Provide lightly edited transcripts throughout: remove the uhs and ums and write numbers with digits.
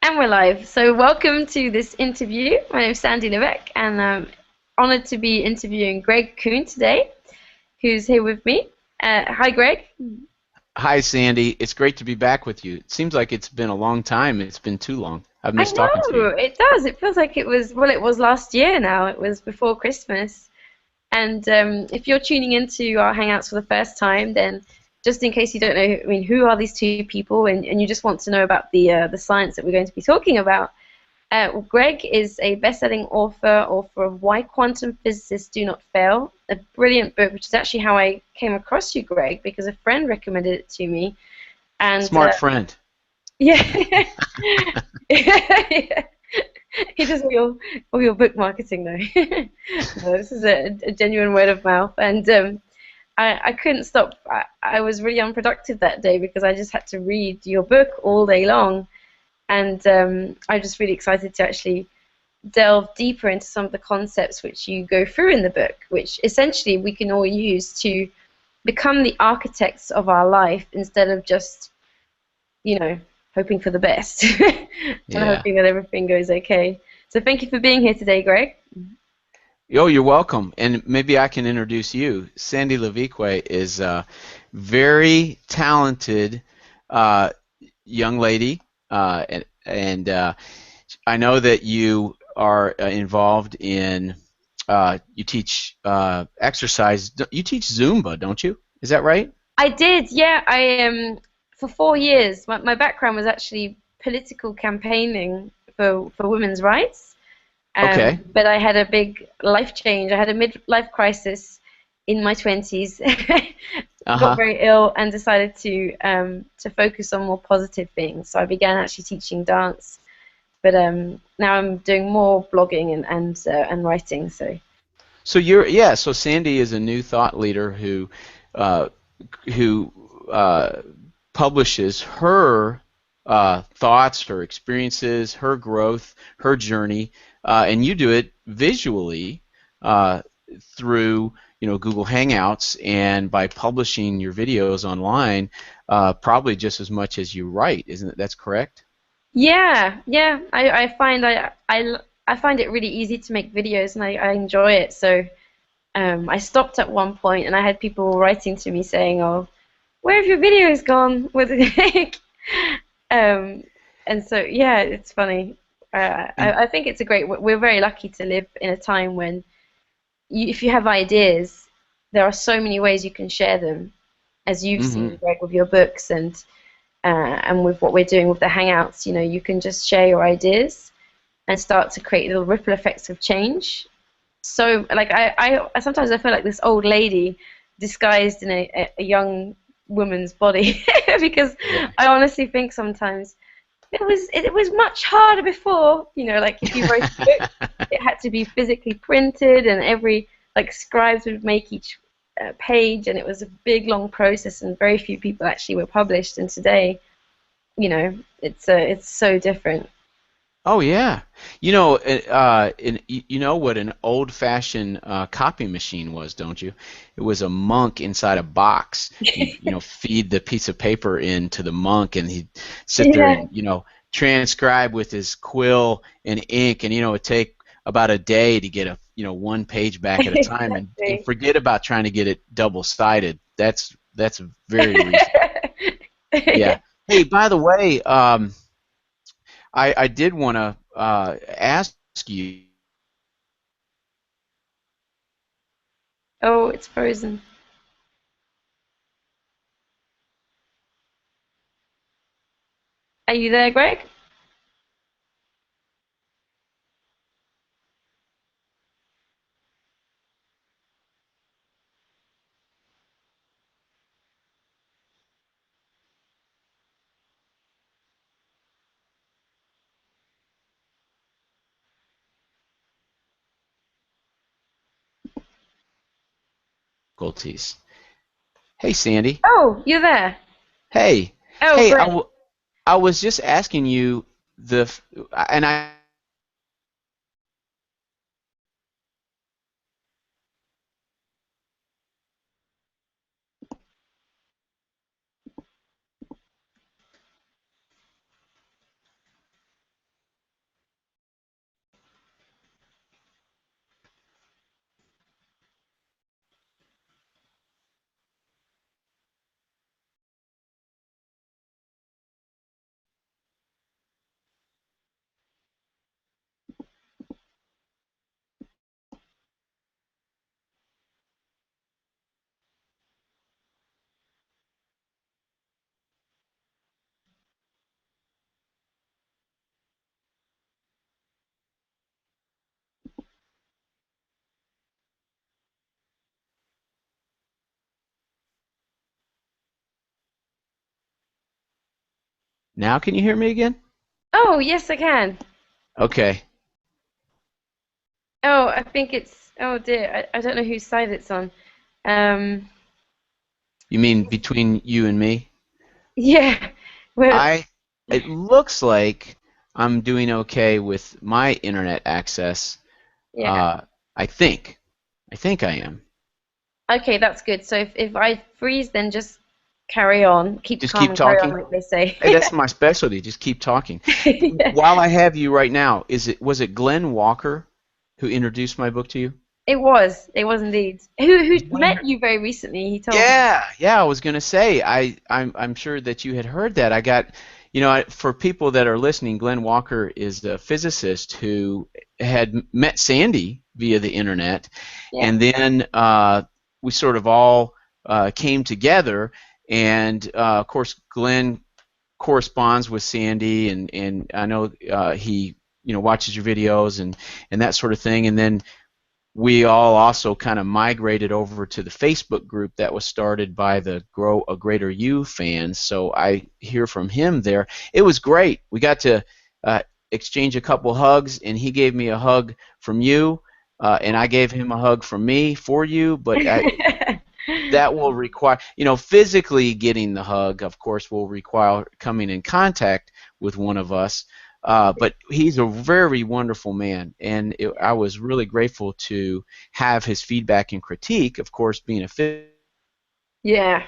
And we're live. So, welcome to this interview. My name is Sandy Levesque, and I'm honored to be interviewing Greg Kuhn today, who's here with me. Hi, Greg. Hi, Sandy. It's great to be back with you. It seems like it's been a long time. It's been too long. I've I missed talking to know you. it does. It feels like it was last year now. It was before Christmas. And if you're tuning into our Hangouts for the first time, then just in case you don't know, I mean, who are these two people, and you just want to know about the science that we're going to be talking about. Well, Greg is a best-selling author of Why Quantum Physicists Do Not Fail, a brilliant book, which is actually how I came across you, Greg, because a friend recommended it to me. And Smart friend. yeah, yeah. He does all your book marketing, though. No, this is a genuine word of mouth, and I couldn't stop. I was really unproductive that day because I just had to read your book all day long, and I'm just really excited to actually delve deeper into some of the concepts which you go through in the book, which essentially we can all use to become the architects of our life instead of just, you know, hoping for the best and Yeah. hoping that everything goes okay. So thank you for being here today, Greg. Oh, you're welcome. And maybe I can introduce you. Sandy Levique is a very talented uh, young lady, and I know that you are involved in. You teach exercise. You teach Zumba, don't you? Is that right? I did, yeah. I For 4 years. My background was actually political campaigning for women's rights. Okay. But I had a big life change. I had a midlife crisis in my 20s, got Uh-huh. very ill, and decided to focus on more positive things. So I began actually teaching dance, but now I'm doing more blogging and writing. So So Sandy is a new thought leader uh, who publishes her thoughts, her experiences, her growth, her journey, and you do it visually uh, through Google Hangouts and by publishing your videos online, probably just as much as you write, isn't it? That's correct? yeah, yeah. I find it really easy to make videos, and I enjoy it. So I stopped at one point, and I had people writing to me saying, "Oh, where have your videos gone?" With um, and so yeah, it's funny. And I think it's a great. We're very lucky to live in a time when if you have ideas, there are so many ways you can share them, as you've hmm seen, Greg, with your books and with what we're doing with the Hangouts. You know, you can just share your ideas and start to create little ripple effects of change. So, like, I sometimes I feel like this old lady disguised in a young woman's body because yeah. I honestly think sometimes it was much harder before. You know, like if you wrote a book, it had to be physically printed, and every like scribes would make each page, and it was a big long process, and very few people actually were published. And today, you know, it's so different. Oh yeah, you know what an old-fashioned copy machine was, don't you? It was a monk inside a box. You'd feed the piece of paper into the monk, and he'd sit there Yeah, and transcribe with his quill and ink, and it'd take about a day to get a one page back at a time, and exactly. forget about trying to get it double-sided. That's very recent. Yeah. Yeah. Hey, by the way, I did want to ask you. Oh, it's frozen. Are you there, Greg? Difficulties. Hey, Sandy. Oh, you're there. Hey, Oh, hey. great. I was just asking you the f- and I Now can you hear me again? Oh, yes, I can. Okay. Oh, I think it's. Oh dear, I don't know whose side it's on. Um, You mean between you and me? yeah. Well, I it looks like I'm doing okay with my internet access. yeah. Uh, I think. I think I am. Okay, that's good. So if I freeze, then just carry on. Keep Just calm keep and carry on, talking. like they say. Hey, that's my specialty. Just keep talking. Yeah. While I have you right now, was it Glenn Walker who introduced my book to you? It was. It was indeed. Who Was Glenn? met you very recently, he told me. Yeah, yeah. I was gonna say I'm sure that you had heard that. I got, for people that are listening, Glenn Walker is a physicist who had met Sandy via the internet, Yeah. and then we sort of all came together, and of course Glenn corresponds with Sandy, and I know he watches your videos and that sort of thing, and then we all also kind of migrated over to the Facebook group that was started by the Grow a Greater You fans. So I hear from him there. It was great. We got to exchange a couple hugs, and he gave me a hug from you, and I gave him a hug from me for you. But that will require, physically getting the hug, of course, will require coming in contact with one of us. But he's a very wonderful man, and I was really grateful to have his feedback and critique. Of course, being a Yeah.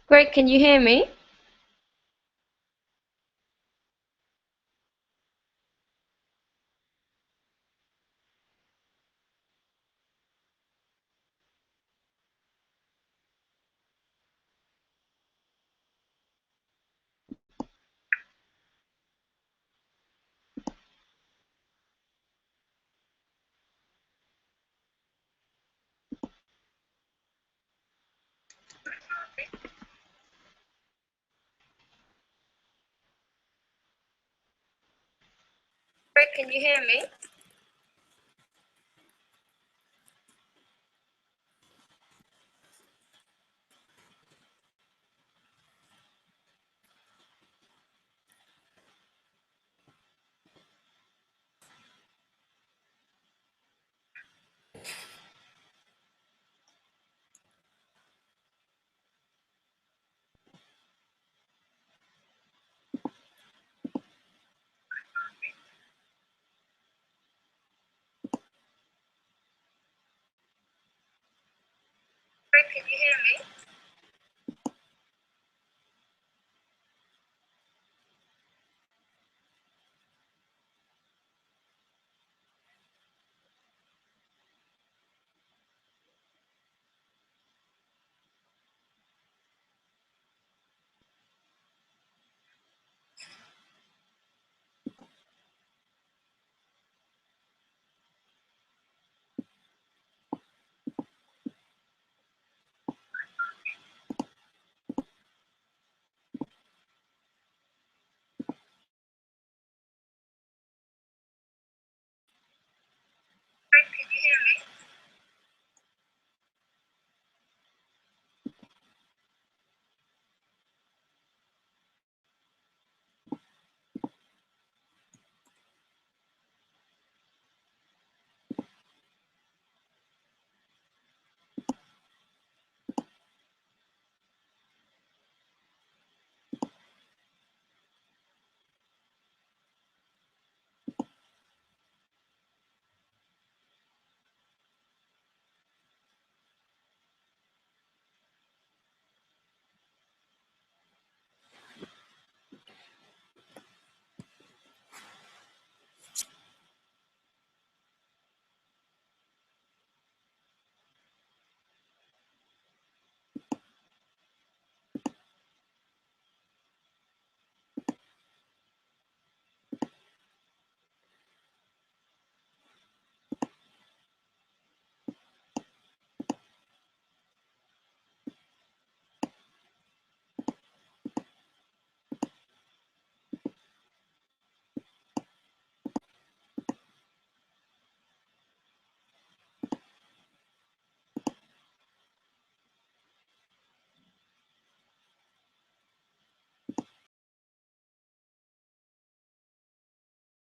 Great, can you hear me? Great, can you hear me?